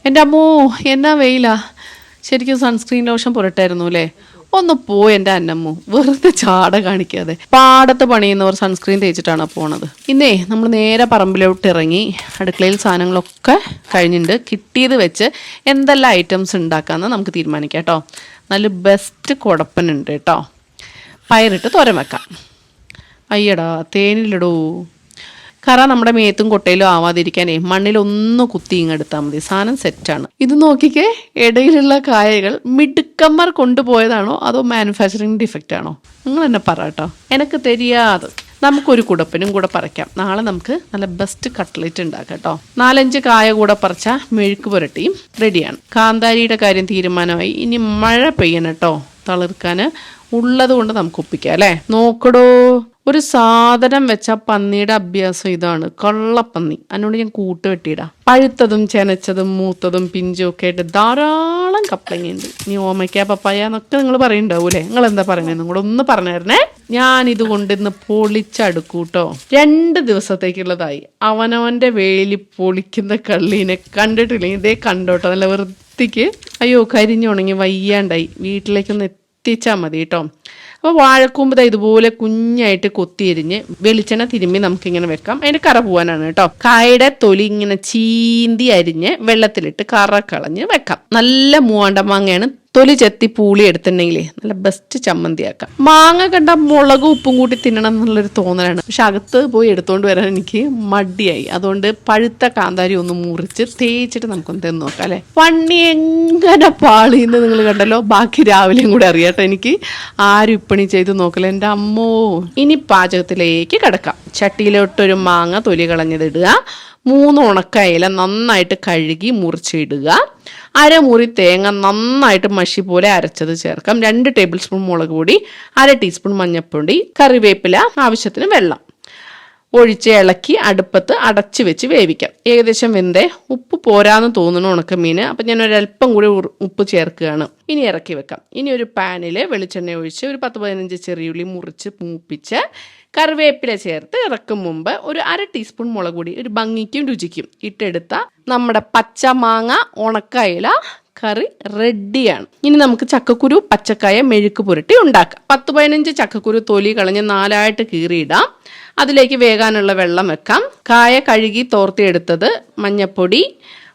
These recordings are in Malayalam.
എൻ്റെ അമ്മോ എന്നാ വെയിലാ. ശരിക്കും സൺസ്ക്രീൻ ലോഷൻ പുരട്ടായിരുന്നു അല്ലേ? ഒന്ന് പോയി എൻ്റെ അന്നമ്മു, വെറുതെ ചാട കാണിക്കാതെ. പാടത്ത് പണിയുന്നവർ സൺസ്ക്രീൻ തേച്ചിട്ടാണ് പോണത്. ഇന്നേ നമ്മൾ നേരെ പറമ്പിലോട്ട് ഇറങ്ങി അടുക്കളയിൽ സാധനങ്ങളൊക്കെ കഴിഞ്ഞിട്ടുണ്ട്. കിട്ടിയത് വെച്ച് എന്തെല്ലാം ഐറ്റംസ് ഉണ്ടാക്കാമെന്ന് നമുക്ക് തീരുമാനിക്കാം കേട്ടോ. നല്ല ബെസ്റ്റ് കുടപ്പനുണ്ട് കേട്ടോ. പയറിട്ട് തോരൻ വെക്കാം. അയ്യടാ തേനിലിടൂ. കറ നമ്മുടെ മേത്തും കൊട്ടയിലും ആവാതിരിക്കാനേ മണ്ണിലൊന്ന് കുത്തി ഇങ്ങെടുത്താൽ മതി, സാധനം സെറ്റാണ്. ഇത് നോക്കിക്കേ, ഇടയിലുള്ള കായകൾ മിടുക്കന്മാർ കൊണ്ടുപോയതാണോ അതോ മാനുഫാക്ചറിങ് ഡിഫക്റ്റ് ആണോ? നിങ്ങൾ എന്നെ പറ കേട്ടോ, എനിക്ക് தெரியாது. നമുക്കൊരു കുടപ്പനും കൂടെ പറിക്കാം. നാളെ നമുക്ക് നല്ല ബെസ്റ്റ് കട്ട്ലേറ്റ് ഉണ്ടാക്കാം കേട്ടോ. 4-5 കായ കൂടെ പറിച്ചാൽ മെഴുക്ക് പുരട്ടിയും റെഡിയാണ്. കാന്താരിയുടെ കാര്യം തീരുമാനമായി. ഇനി മഴ പെയ്യണം കേട്ടോ തളിർക്കാൻ. ഉള്ളത് കൊണ്ട് നമുക്ക് ഒപ്പിക്കാം അല്ലേ. നോക്കടോ, ഒരു സാധനം വെച്ച പന്നിയുടെ അഭ്യാസം ഇതാണ്, കള്ളപ്പന്നി. അതിനോട് ഞാൻ കൂട്ട് വെട്ടിയിടാം. പഴുത്തതും ചെനച്ചതും മൂത്തതും പിഞ്ചും ഒക്കെ ആയിട്ട് ധാരാളം കപ്പളങ്ങയുണ്ട്. നീ ഓമയ്ക്ക പപ്പായ എന്നൊക്കെ നിങ്ങൾ പറയുന്നുണ്ടാവൂലേ? നിങ്ങൾ എന്താ പറയുന്നത്? നിങ്ങളോട് ഒന്ന് പറഞ്ഞായിരുന്നേ. ഞാൻ ഇത് കൊണ്ടിന്ന് പൊളിച്ചടുക്കൂട്ടോ. 2 ദിവസത്തേക്കുള്ളതായി. അവനവന്റെ വേലി പൊളിക്കുന്ന കള്ളീനെ കണ്ടിട്ടില്ലെങ്കിൽ ഇതേ കണ്ടോട്ടോ, നല്ല വൃത്തിക്ക്. അയ്യോ, കരിഞ്ഞുണങ്ങി വയ്യാണ്ടായി. വീട്ടിലേക്കൊന്ന് എത്തിച്ചാൽ മതി കേട്ടോ. അപ്പോൾ വാഴക്കൂമ്പ് ഇതുപോലെ കുഞ്ഞായിട്ട് കൊത്തിയരിഞ്ഞ് വെളിച്ചെണ്ണ തിരുമ്മി നമുക്കിങ്ങനെ വെക്കാം. അതിൻ്റെ കറ പോകാനാണ് കേട്ടോ. കായയുടെ തൊലി ഇങ്ങനെ ചീന്തി അരിഞ്ഞ് വെള്ളത്തിലിട്ട് കറ കളഞ്ഞ് വെക്കാം. നല്ല മൂവാണ്ട മാങ്ങയാണ്. തൊലി ചെത്തി പൂളി എടുത്തിട്ടുണ്ടെങ്കിലേ നല്ല ബെസ്റ്റ് ചമ്മന്തിയാക്കാം. മാങ്ങ കണ്ട മുളകും ഉപ്പും കൂട്ടി തിന്നണം എന്നുള്ളൊരു തോന്നലാണ്. പക്ഷെ അകത്ത് പോയി എടുത്തോണ്ട് വരാൻ എനിക്ക് മടിയായി. അതുകൊണ്ട് പഴുത്ത കാന്താരി ഒന്ന് മുറിച്ച് തേച്ചിട്ട് നമുക്കൊന്ന് തിന്ന് നോക്കാം അല്ലേ. പണി എങ്ങനെ പാളിന്ന് നിങ്ങൾ കണ്ടല്ലോ. ബാക്കി രാവിലെയും കൂടെ അറിയാട്ടോ എനിക്ക്. ആരും ഇപ്പണി ചെയ്ത് നോക്കല എൻ്റെ അമ്മോ. ഇനി പാചകത്തിലേക്ക് കിടക്കാം. ചട്ടിയിലോട്ടൊരു മാങ്ങ തൊലി കളഞ്ഞതിടുക. 3 ഉണക്കയില നന്നായിട്ട് കഴുകി മുറിച്ചിടുക. അരമുറി തേങ്ങ നന്നായിട്ട് മഷി പോലെ അരച്ചത് ചേർക്കാം. 2 ടേബിൾ സ്പൂൺ മുളക് പൊടി, 1/2 ടീസ്പൂൺ മഞ്ഞൾപ്പൊടി, കറിവേപ്പില, ആവശ്യത്തിന് വെള്ളം ഒഴിച്ച് ഇളക്കി അടുപ്പത്ത് അടച്ചു വെച്ച് വേവിക്കാം. ഏകദേശം വെന്തേ. ഉപ്പ് പോരാന്ന് തോന്നുന്നു ഉണക്കമീൻ. അപ്പം ഞാൻ ഒരല്പം കൂടി ഉപ്പ് ചേർക്കുകയാണ്. ഇനി ഇറക്കി വെക്കാം. ഇനി ഒരു പാനിൽ വെളിച്ചെണ്ണ ഒഴിച്ച് ഒരു 10-15 ചെറിയുള്ളി മുറിച്ച് മൂപ്പിച്ച് കറിവേപ്പില ചേർത്ത് ഇറക്കും മുമ്പ് ഒരു 1/2 ടീസ്പൂൺ മുളക് പൊടി, ഒരു ഭംഗിക്കും രുചിക്കും ഇട്ടെടുത്ത നമ്മുടെ പച്ച മാങ്ങ ഉണക്കയില കറി റെഡിയാണ്. ഇനി നമുക്ക് ചക്കക്കുരു പച്ചക്കായ മെഴുക്ക് പുരട്ടി ഉണ്ടാക്കാം. 10-15 ചക്കക്കുരു തൊലി കളഞ്ഞ് 4ആയിട്ട് കീറിയിടാം. അതിലേക്ക് വേകാനുള്ള വെള്ളം വെക്കാം. കായ കഴുകി തോർത്തിയെടുത്തത്, മഞ്ഞൾപ്പൊടി,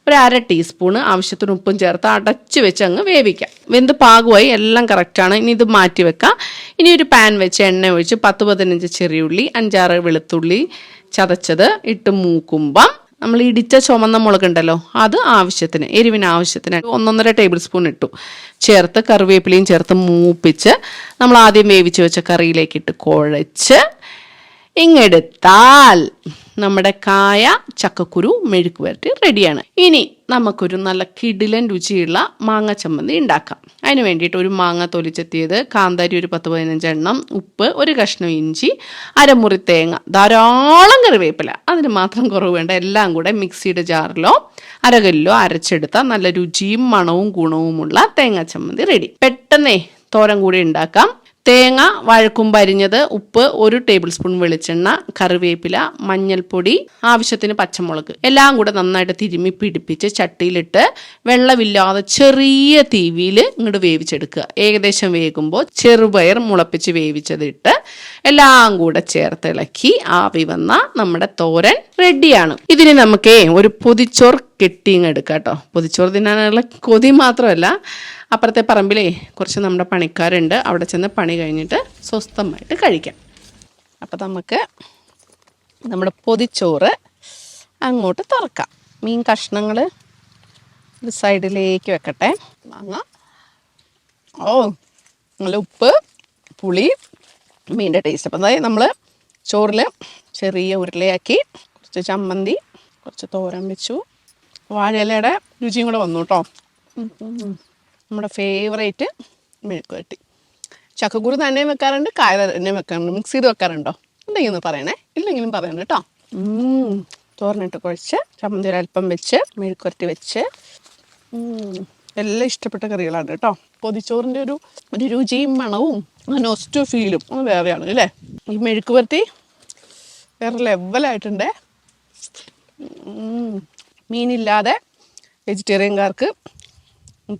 ഒരു 1/2 ടീസ്പൂണ്, ആവശ്യത്തിന് ഉപ്പും ചേർത്ത് അടച്ചു വെച്ച് അങ്ങ് വേവിക്കാം. വെന്ത് പാകമായി, എല്ലാം കറക്റ്റാണ്. ഇനി ഇത് മാറ്റി വെക്കാം. ഇനി ഒരു പാൻ വെച്ച് എണ്ണ ഒഴിച്ച് 10-15 ചെറിയുള്ളി, 5-6 വെളുത്തുള്ളി ചതച്ചത് ഇട്ട് മൂക്കുമ്പം നമ്മൾ ഇടിച്ച ചുമന്ന മുളകുണ്ടല്ലോ അത് ആവശ്യത്തിന്, എരിവിന് ആവശ്യത്തിന് 1-1.5 ടേബിൾ സ്പൂൺ ഇട്ടു. ചേർത്ത് കറിവേപ്പിലയും ചേർത്ത് മൂപ്പിച്ച് നമ്മൾ ആദ്യം വേവിച്ച് വെച്ച കറിയിലേക്ക് ഇട്ട് കുഴച്ച് ഇങ്ങെടുത്താൽ നമ്മുടെ കായ ചക്കക്കുരു മെഴുക്ക് പുരട്ടി റെഡിയാണ്. ഇനി നമുക്കൊരു നല്ല കിടിലൻ രുചിയുള്ള മാങ്ങ ചമ്മന്തി ഉണ്ടാക്കാം. അതിന് വേണ്ടിയിട്ട് ഒരു മാങ്ങ തൊലിച്ചെത്തിയത്, കാന്താരി ഒരു 10-15 എണ്ണം, ഉപ്പ്, ഒരു കഷ്ണം ഇഞ്ചി, അരമുറി തേങ്ങ, ധാരാളം കറിവേപ്പില, അതിന് മാത്രം കുറവ് വേണ്ട. എല്ലാം കൂടെ മിക്സിയുടെ ജാറിലോ അരകല്ലോ അരച്ചെടുത്ത നല്ല രുചിയും മണവും ഗുണവുമുള്ള തേങ്ങ ചമ്മന്തി റെഡി. പെട്ടെന്നേ തോരൻ കൂടി ഉണ്ടാക്കാം. തേങ്ങ, വാഴക്കൂമ്പ് അരിഞ്ഞത്, ഉപ്പ്, 1 ടേബിൾ സ്പൂൺ വെളിച്ചെണ്ണ, കറിവേപ്പില, മഞ്ഞൾപ്പൊടി, ആവശ്യത്തിന് പച്ചമുളക്, എല്ലാം കൂടെ നന്നായിട്ട് തിരുമ്മി പിടിപ്പിച്ച് ചട്ടിയിലിട്ട് വെള്ളമില്ലാതെ ചെറിയ തീവിയിൽ ഇങ്ങോട്ട് വേവിച്ചെടുക്കുക. ഏകദേശം വേകുമ്പോൾ ചെറുപയർ മുളപ്പിച്ച് വേവിച്ചതിട്ട് എല്ലാം കൂടെ ചേർത്ത് ഇളക്കി ആവി വന്ന നമ്മുടെ തോരൻ റെഡിയാണ്. ഇതിന് നമുക്ക് ഒരു പൊതിച്ചോറ് കെട്ടിങ് എടുക്കാം കേട്ടോ. പൊതിച്ചോറ് തിന്നാനുള്ള കൊതി മാത്രമല്ല, അപ്പുറത്തെ പറമ്പിലേ കുറച്ച് നമ്മുടെ പണിക്കാരുണ്ട്. അവിടെ ചെന്ന് പണി കഴിഞ്ഞിട്ട് സ്വസ്ഥമായിട്ട് കഴിക്കാം. അപ്പം നമുക്ക് നമ്മുടെ പൊതിച്ചോറ് അങ്ങോട്ട് തുറക്കാം. മീൻ കഷ്ണങ്ങൾ ഒരു സൈഡിലേക്ക് വെക്കട്ടെ. മാങ്ങ, നല്ല ഉപ്പ്, പുളി, മീൻ്റെ ടേസ്റ്റ്. അപ്പം അതായത് നമ്മൾ ചോറിൽ ചെറിയ ഉരുളയാക്കി കുറച്ച് ചമ്മന്തി, കുറച്ച് തോരൻ വെച്ചു. വാഴയിലയുടെ രുചിയും കൂടെ വന്നു കേട്ടോ. നമ്മുടെ ഫേവറേറ്റ് മെഴുക്ക് പുരട്ടി. ചക്കക്കുരു തന്നെ വെക്കാറുണ്ട്, കായ തന്നെ വെക്കാറുണ്ട്, മിക്സ് ചെയ്ത് വെക്കാറുണ്ടോ? ഉണ്ടെങ്കിൽ ഒന്ന് പറയണേ, ഇല്ലെങ്കിലും പറയണം കേട്ടോ. തോരനിട്ട് കുഴച്ച് ചമ്മന്തി ഒരൽപ്പം വെച്ച് മെഴുക്ക് പുരട്ടി വെച്ച് എല്ലാം ഇഷ്ടപ്പെട്ട കറികളാണ് കേട്ടോ. പൊതിച്ചോറിൻ്റെ ഒരു രുചിയും മണവും നൊസ്റ്റു ഫീലും അത് വേറെയാണ് അല്ലേ. ഈ മെഴുക്ക് പുരട്ടി വേറെ ലെവലായിട്ടുണ്ട്. മീനില്ലാതെ വെജിറ്റേറിയൻകാർക്ക്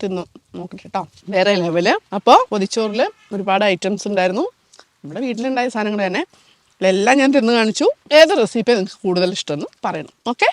തിന്നു നോക്കട്ടെ കേട്ടോ, വേറെ ലെവല്. അപ്പോൾ പൊതിച്ചോറിൽ ഒരുപാട് ഐറ്റംസ് ഉണ്ടായിരുന്നു, നമ്മുടെ വീട്ടിലുണ്ടായ സാധനങ്ങൾ തന്നെ. എല്ലാം ഞാൻ തിന്ന് കാണിച്ചു. ഏത് റെസിപ്പി നിങ്ങൾക്ക് കൂടുതൽ ഇഷ്ടമെന്ന് പറയണം. ഓക്കെ.